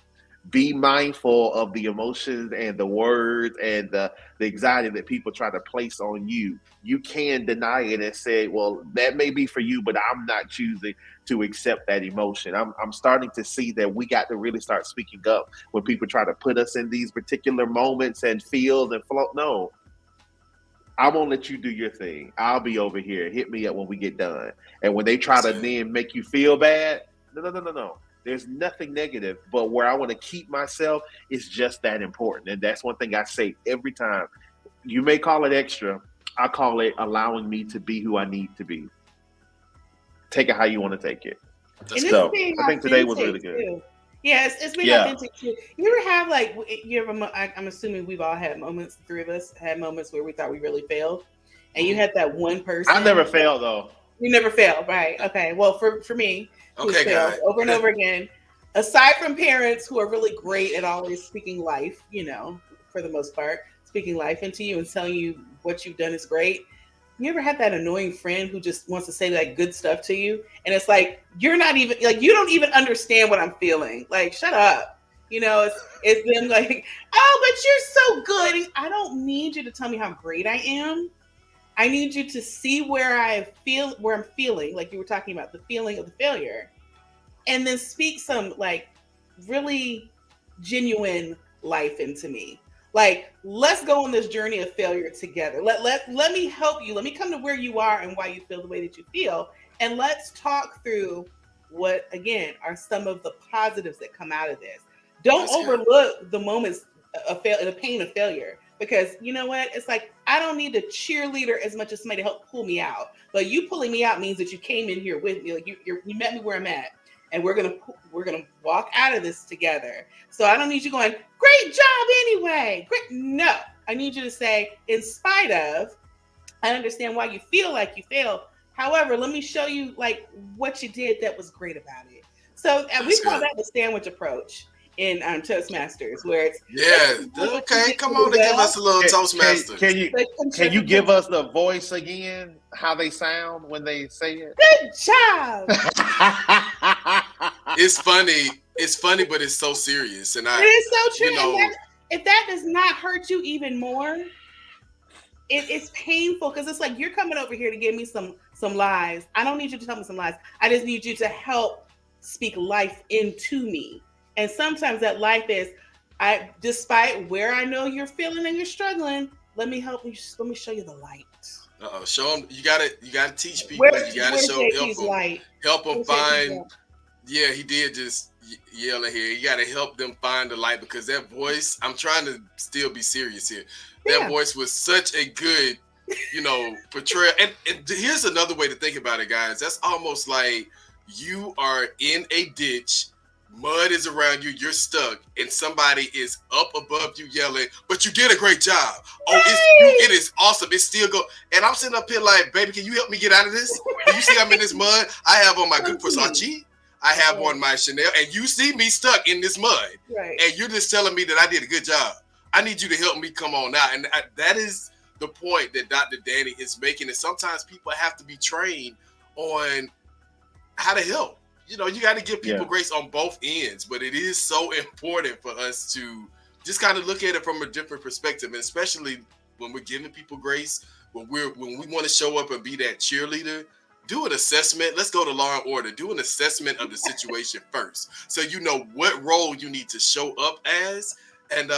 be mindful of the emotions and the words and the anxiety that people try to place on you. You can deny it and say, well, that may be for you, but I'm not choosing to accept that emotion. I'm starting to see that we got to really start speaking up when people try to put us in these particular moments and feel and float. No, I won't let you do your thing. I'll be over here. Hit me up when we get done. And when they try to then make you feel bad, no. There's nothing negative, but where I want to keep myself is just that important. And that's one thing I say every time. You may call it extra. I call it allowing me to be who I need to be. Take it how you want to take it. So I think today was really good. Too. Yeah, it's been authentic too. You ever have I'm assuming we've all had moments, the three of us had moments where we thought we really failed. And you had that one person. I never failed though. You never failed, right? Okay. Well, for me, okay, guys, over and over again. Aside from parents who are really great at always speaking life, for the most part, speaking life into you and telling you what you've done is great. You ever had that annoying friend who just wants to say like good stuff to you? And it's like, you're not even like, you don't even understand what I'm feeling. Like, shut up. It's them like, oh, but you're so good. I don't need you to tell me how great I am. I need you to see where I'm feeling, like you were talking about, the feeling of the failure. And then speak some like really genuine life into me. Like, let's go on this journey of failure together. Let me help you. Let me come to where you are and why you feel the way that you feel. And let's talk through what, again, are some of the positives that come out of this. Don't overlook the moments of the pain of failure. Because you know what? It's like, I don't need a cheerleader as much as somebody to help pull me out. But you pulling me out means that you came in here with me. Like you met me where I'm at. And we're gonna walk out of this together. So I don't need you going, great job anyway. Great. No, I need you to say, in spite of, I understand why you feel like you failed. However, let me show you like what you did that was great about it. So we call that the sandwich approach in Toastmasters, where it's okay. Come on, to give us a little Toastmasters. Can you give us the voice again? How they sound when they say it? Good job. It's funny, but it's so serious, and it is so true. If that does not hurt you even more, it's painful because it's like you're coming over here to give me some lies. I don't need you to tell me some lies. I just need you to help speak life into me. And sometimes that life is, despite where I know you're feeling and you're struggling, let me help you. Let me show you the light. Show them. You gotta teach people. You gotta help them find. Yeah, he did just yell in here. You gotta help them find the light because that voice. I'm trying to still be serious here. That voice was such a good, portrayal. And here's another way to think about it, guys. That's almost like you are in a ditch. Mud is around you, you're stuck, and somebody is up above you yelling, but you did a great job. Oh, it is awesome. It's still go. And I'm sitting up here like, baby, can you help me get out of this? Do you see I'm in this mud? I have on my good Versace. I have on my Chanel, and you see me stuck in this mud. Right. And you're just telling me that I did a good job. I need you to help me come on out. And that is the point that Dr. Danny is making. And sometimes people have to be trained on how to help. You got to give people grace on both ends, but it is so important for us to just kind of look at it from a different perspective, and especially when we're giving people grace, when we want to show up and be that cheerleader, do an assessment. Let's go to Law and Order. Do an assessment of the situation first, so you know what role you need to show up as, and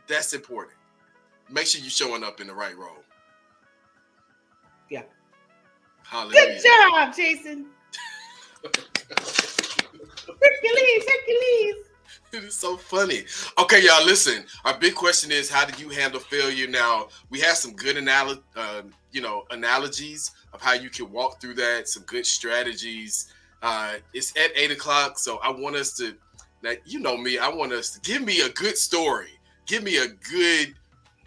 that's important. Make sure you're showing up in the right role. Yeah. Hallelujah. Good job, Jason. Hercules. It is so funny. Okay, y'all, listen. Our big question is, how did you handle failure? Now, we have some good analogies of how you can walk through that, some good strategies. It's at 8:00, so I want us to, me, I want us to give me a good story. Give me a good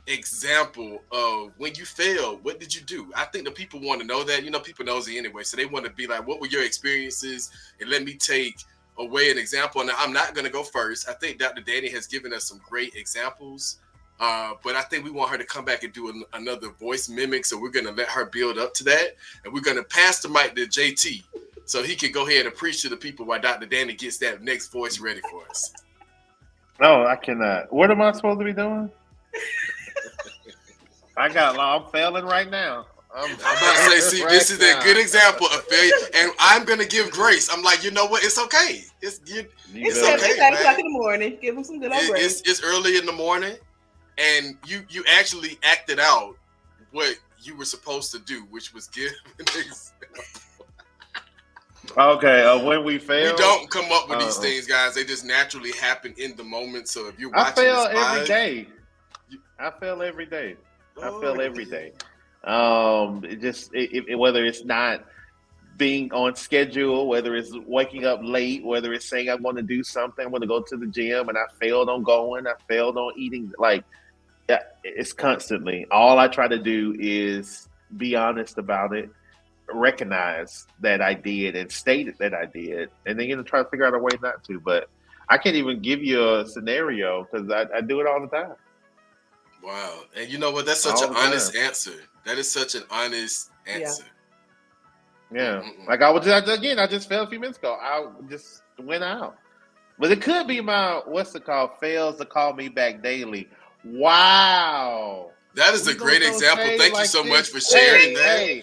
example of when you failed. What did you do? I think the people want to know that. People nosy anyway, so they want to be like, what were your experiences? And let me take away an example. And I'm not going to go first. I think Dr. Danny has given us some great examples, but I think we want her to come back and do another voice mimic, so we're going to let her build up to that, and we're going to pass the mic to JT so he can go ahead and preach to the people while Dr. Danny gets that next voice ready for us. No, I cannot. What am I supposed to be doing? I'm failing right now. I'm about to say, see, right this is now. a good example of failure, and I'm gonna give grace. I'm like, you know what? It's okay. It's It's okay, 7:00 man. in the morning. Give him some good old grace. It's early in the morning, and you actually acted out what you were supposed to do, which was give an example. Okay, when we fail, We don't come up with these things, guys. They just naturally happen in the moment. So if you're I watching fail this live, every day. I fail every day. I fail every day. Whether it's not being on schedule, whether it's waking up late, whether it's saying I want to do something, I'm going to go to the gym, and I failed on going. I failed on eating. Like, it's constantly. All I try to do is be honest about it, recognize that I did, and state that I did, and then try to figure out a way not to. But I can't even give you a scenario because I do it all the time. Wow. And you know what? That's such an honest answer. That is such an honest answer. Yeah. Like I just failed a few minutes ago. I just went out. But it could be my, fails to call me back daily. Wow. That is a great example. Thank you so much for sharing that.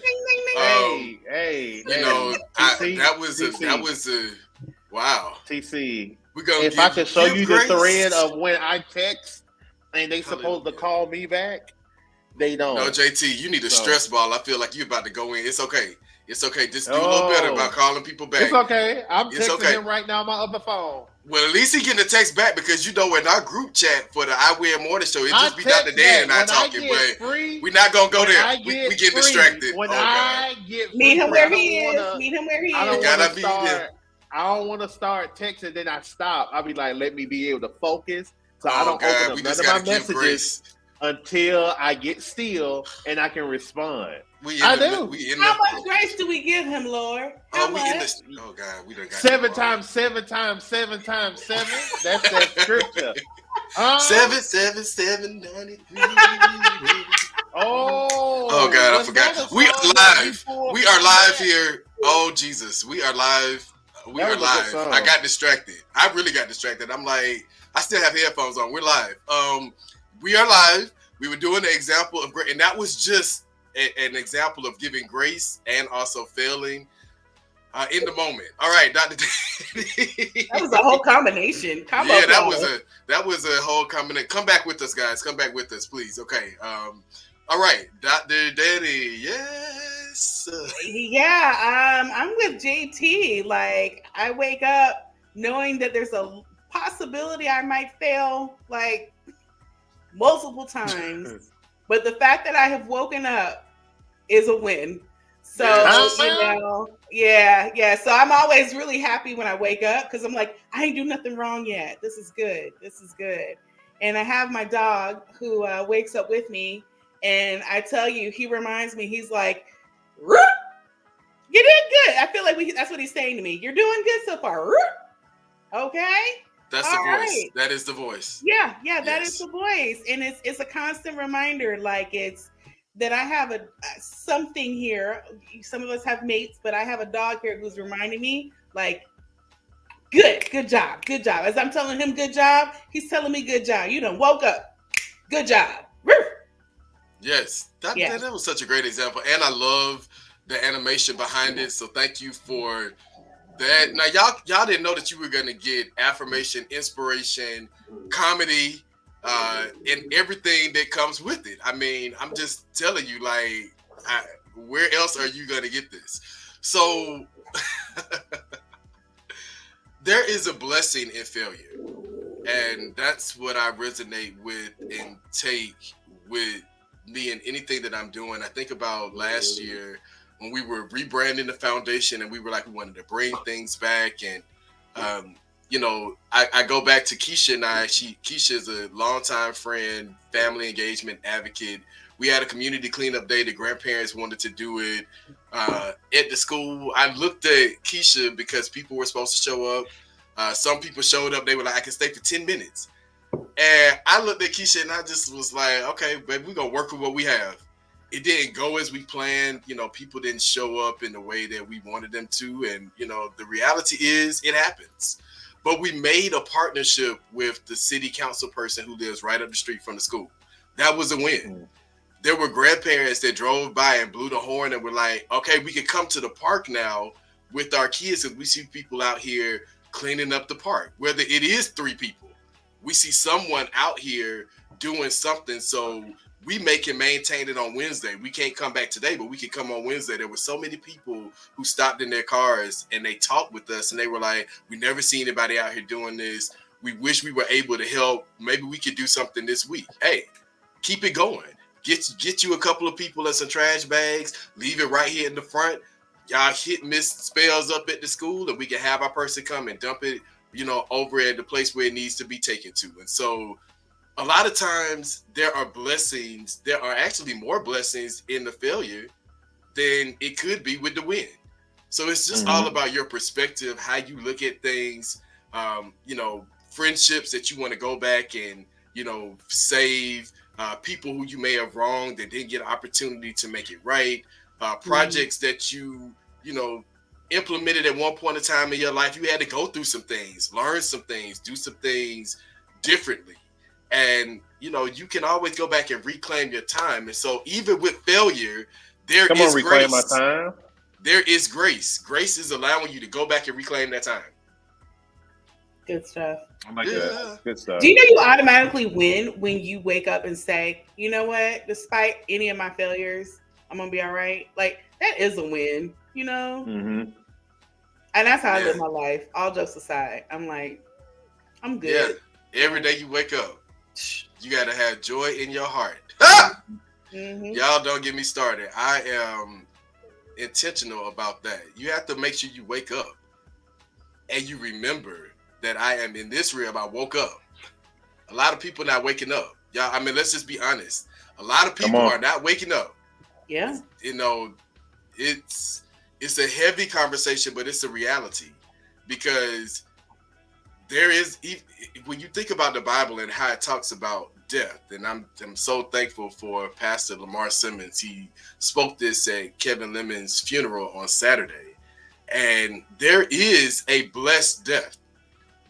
Hey. That was a wow. TC. If I could show you the thread of when I text and they supposed to call me back, they don't. No, JT, you need a stress ball. I feel like you're about to go in. It's okay. It's okay. Just do a little better about calling people back. It's okay. I'm texting him right now on my other phone. Well, at least he getting a text back because in our group chat for the I Wear Morning Show, it just be Dr. Dan and I talking, but we're not gonna go there. We get distracted. I get free, meet him where he is. Meet him where he is. I don't want to start texting, then I stop. I'll be like, let me be able to focus, so I don't open up none of my messages until I get still and I can respond. How much grace do we give him, Lord? God, we done got 7 times 7 times 7 times 7. That's that scripture. 7, 7, 7, 93. Oh God, I forgot. We are live. We are live here. Oh Jesus, we are live. We are live. I got distracted. I really got distracted. I'm like, I still have headphones on. We're live. We are live. We were doing the example of grace, and that was just an example of giving grace and also failing in the moment. All right, Dr. That was a whole combination. That was a whole combination. Come back with us, guys. Come back with us, please. Okay. All right, Dr. Daddy. Yes. Yeah. I'm with JT. Like, I wake up knowing that there's a possibility I might fail, like, multiple times. But the fact that I have woken up is a win. So, yeah. So I'm always really happy when I wake up because I'm like, I ain't do nothing wrong yet. This is good. And I have my dog who wakes up with me. And I tell you, he reminds me, he's like, Roop! You did good. I feel like that's what he's saying to me. You're doing good so far. Roop! Okay. That's the voice. Right. That is the voice. Yeah, that is the voice. And it's a constant reminder, like it's that I have something here. Some of us have mates, but I have a dog here who's reminding me, like, good job. As I'm telling him good job, he's telling me good job. You done woke up. Good job. Yes. That was such a great example. And I love the animation behind it. So thank you for that. Now y'all didn't know that you were gonna get affirmation, inspiration, comedy, and everything that comes with it. I mean, I'm just telling you, like, where else are you gonna get this? So there is a blessing in failure, and that's what I resonate with and take with me in anything that I'm doing. I think about last year when we were rebranding the foundation and we were like, we wanted to bring things back. And, I go back to Keisha and Keisha is a longtime friend, family engagement advocate. We had a community cleanup day. The grandparents wanted to do it at the school. I looked at Keisha because people were supposed to show up. Some people showed up. They were like, I can stay for 10 minutes. And I looked at Keisha and I just was like, okay, baby, we're going to work with what we have. It didn't go as we planned. People didn't show up in the way that we wanted them to. And, the reality is it happens. but we made a partnership with the city council person who lives right up the street from the school. That was a win. There were grandparents that drove by and blew the horn and were like, okay, we can come to the park now with our kids, and we see people out here cleaning up the park. Whether it is 3 people, we see someone out here doing something. So we make and maintain it on Wednesday. We can't come back today, but we can come on Wednesday. There were so many people who stopped in their cars and they talked with us, and they were like, we never see anybody out here doing this. We wish we were able to help. Maybe we could do something this week. Hey, keep it going. Get you a couple of people and some trash bags. Leave it right here in the front. Y'all hit miss spells up at the school, and we can have our person come and dump it, over at the place where it needs to be taken to. And so a lot of times there are blessings. There are actually more blessings in the failure than it could be with the win. So it's just all about your perspective, how you look at things, friendships that you want to go back and, save, people who you may have wronged that didn't get an opportunity to make it right, projects that you implemented at one point in time in your life. You had to go through some things, learn some things, do some things differently. And, you can always go back and reclaim your time. And so even with failure, there is reclaim grace. my time. There is grace. Grace is allowing you to go back and reclaim that time. Good stuff. I like that. Good stuff. Do you know you automatically win when you wake up and say, you know what, despite any of my failures, I'm going to be all right? Like, that is a win, And that's how I live my life. All jokes aside, I'm like, I'm good. Yeah. Every day you wake up, you got to have joy in your heart. Y'all don't get me started. I am intentional about that. You have to make sure you wake up and you remember that I am in this realm. I woke up. A lot of people not waking up. Y'all, let's just be honest. A lot of people are not waking up. Yeah. It's a heavy conversation, but it's a reality, because there is, when you think about the Bible and how it talks about death, and I'm so thankful for Pastor Lamar Simmons. He spoke this at Kevin Lemon's funeral on Saturday, and there is a blessed death,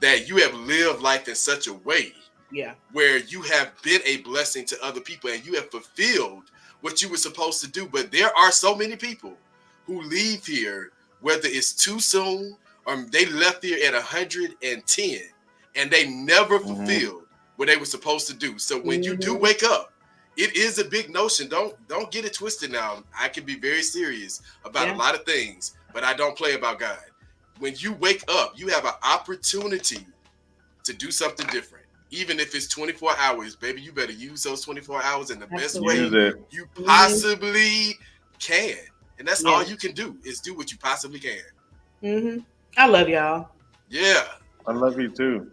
that you have lived life in such a way where you have been a blessing to other people and you have fulfilled what you were supposed to do. But there are so many people who leave here, whether it's too soon or they left here at 110 and they never fulfilled what they were supposed to do. So when you do wake up, it is a big notion. Don't get it twisted now. I can be very serious about a lot of things, but I don't play about God. When you wake up, you have an opportunity to do something different. Even if it's 24 hours, baby, you better use those 24 hours in the best way you possibly can. And that's all you can do, is do what you possibly can. I love y'all. Yeah. I love you too.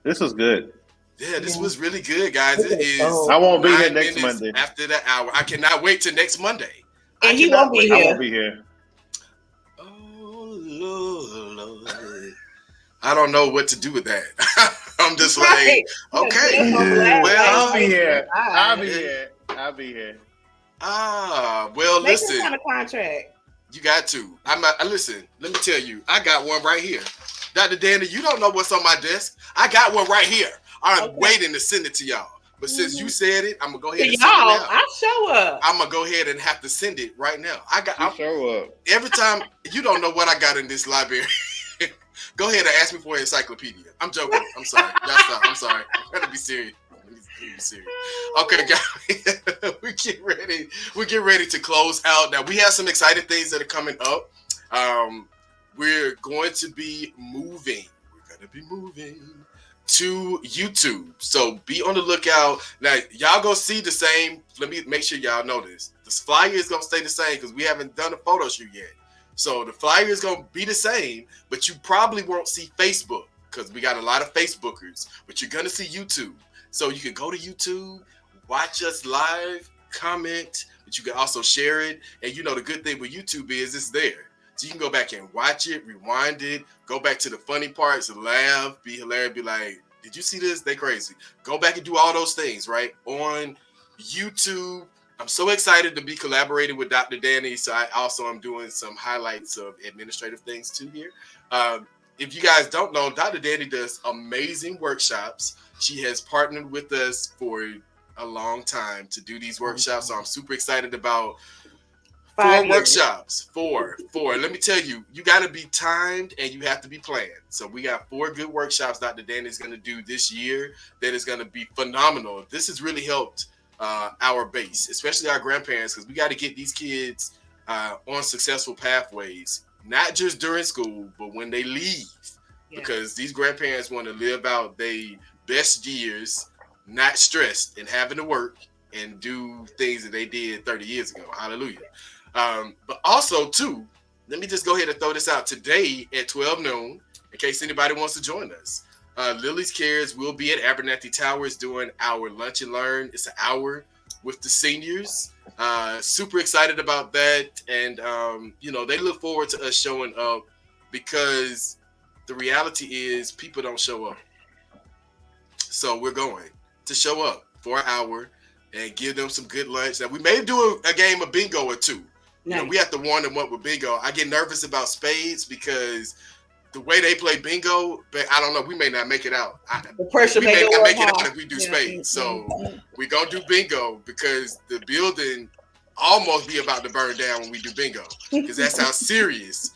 This was good. Yeah, this was really good, guys. It is. I won't be here next Monday. After the hour. I cannot wait till next Monday. And he won't be here. I won't be here. Lord. I don't know what to do with that. I'm just like, okay. Well, I'll be here. I'll be here. Well, Make listen. some kind of contract. You got to. Listen, let me tell you, I got one right here. Dr. Danny, you don't know what's on my desk. I got one right here. I'm waiting to send it to y'all. But since you said it, I'm gonna go ahead and send it now. I'll show up. I'm gonna go ahead and have to send it right now. I'll show up. Every time, you don't know what I got in this library. Go ahead and ask me for an encyclopedia. I'm joking. I'm sorry. Y'all stop. I'm sorry. I'm trying to be serious. Okay, guys, we get ready to close out. Now we have some exciting things that are coming up. We're going to be moving. To YouTube. So be on the lookout. Now, y'all go see the same. Let me make sure y'all know this. The flyer is going to stay the same because we haven't done a photo shoot yet. So the flyer is going to be the same, but you probably won't see Facebook because we got a lot of Facebookers, but you're going to see YouTube. So you can go to YouTube, watch us live, comment, but you can also share it. And the good thing with YouTube is it's there. So you can go back and watch it, rewind it, go back to the funny parts, laugh, be hilarious, be like, did you see this? They crazy. Go back and do all those things, right? On YouTube. I'm so excited to be collaborating with Dr. Danny. So I also am doing some highlights of administrative things too here. if you guys don't know, Dr. Danny does amazing workshops. She has partnered with us for a long time to do these workshops. So I'm super excited about 4 workshops. Four. Let me tell you, you got to be timed and you have to be planned. So we got 4 good workshops Dr. Danny is going to do this year that is going to be phenomenal. This has really helped our base, especially our grandparents, because we got to get these kids on successful pathways, not just during school, but when they leave, because these grandparents want to live out their best years, not stressed and having to work and do things that they did 30 years ago. Hallelujah. But also, too, let me just go ahead and throw this out today at 12 noon, in case anybody wants to join us. Lily's Cares will be at Abernathy Towers doing our Lunch and Learn. It's an hour with the seniors. Super excited about that. And, they look forward to us showing up, because the reality is people don't show up. So we're going to show up for an hour and give them some good lunch. Now, we may do a game of bingo or 2. Nice. We have to warn them up with bingo. I get nervous about spades because the way they play bingo, but I don't know, we may not make it out. The pressure we may not make it hard. out if we do spades. So we're going to do bingo, because the building almost be about to burn down when we do bingo, because that's how serious.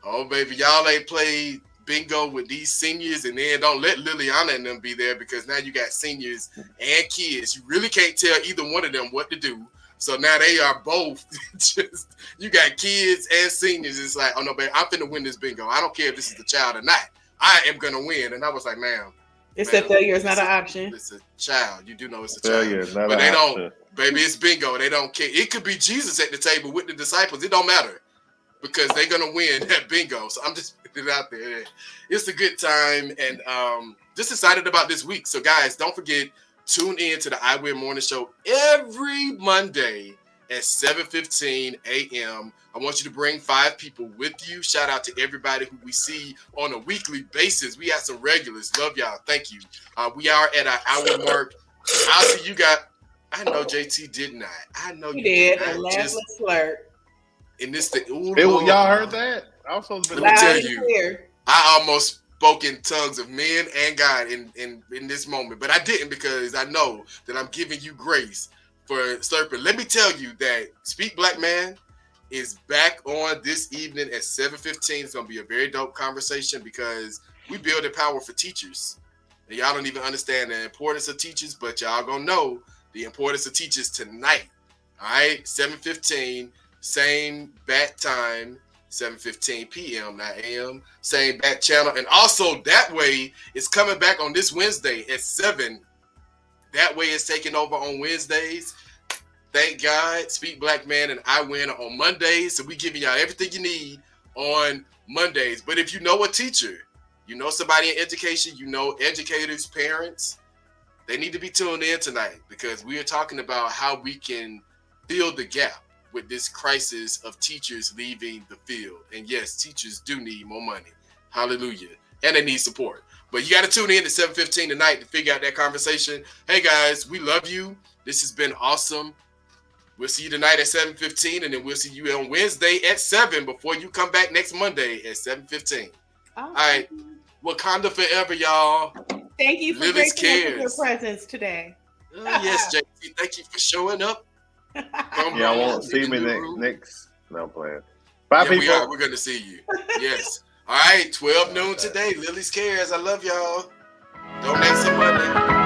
Oh, baby, y'all ain't played bingo with these seniors, and then don't let Liliana and them be there, because now you got seniors and kids. You really can't tell either one of them what to do. So now they are both just, you got kids and seniors. It's like, oh no, baby, I'm finna win this bingo. I don't care if this is the child or not. I am gonna win. And I was like, ma'am. Except failure is not an option. It's a child. You do know it's a Failure child. not But they an don't, option. baby, it's bingo. They don't care. It could be Jesus at the table with the disciples. It don't matter, because they're gonna win that bingo. So I'm just putting it out there. It's a good time, and just excited about this week. So guys, don't forget, tune in to the I Win Morning Show every Monday at 7:15 a.m. I want you to bring 5 people with you. Shout out to everybody who we see on a weekly basis. We got some regulars. Love y'all. Thank you. We are at our hour mark. I'll see you guys. I know JT did not. I know you did. did A not. laughless flirt. And this thing. Ooh, Y'all heard that? I was supposed to be Let me tell Loud and you. clear. I almost spoke in tongues of men and God in this moment, but I didn't, because I know that I'm giving you grace for slurping. Let me tell you that Speak Black Man is back on this evening at 7:15. It's going to be a very dope conversation, because we build a power for teachers. And y'all don't even understand the importance of teachers, but y'all going to know the importance of teachers tonight. All right, 7:15, same bat time. 7:15 p.m., not a.m. Same back channel. And also, That Way is coming back on this Wednesday at 7. That Way is taking over on Wednesdays. Thank God. Speak Black Man and I Win on Mondays. So we giving y'all everything you need on Mondays. But if you know a teacher, you know somebody in education, you know educators, parents, they need to be tuned in tonight, because we are talking about how we can fill the gap with this crisis of teachers leaving the field. And yes, teachers do need more money. Hallelujah. And they need support. But you got to tune in at 7:15 tonight to figure out that conversation. Hey guys, we love you. This has been awesome. We'll see you tonight at 7:15, and then we'll see you on Wednesday at 7 before you come back next Monday at 7:15. All right. Wakanda forever, y'all. Thank you for Lily's gracing us with your Cares. presence today. Yes, JT. Thank you for showing up. Come Yeah, I on, won't see in me the next. room. No, I'm playing. Bye, Yeah, we people. are. We're going to see you. Yes. All right. 12 noon today. Lily's Cares. I love y'all. Donate some money.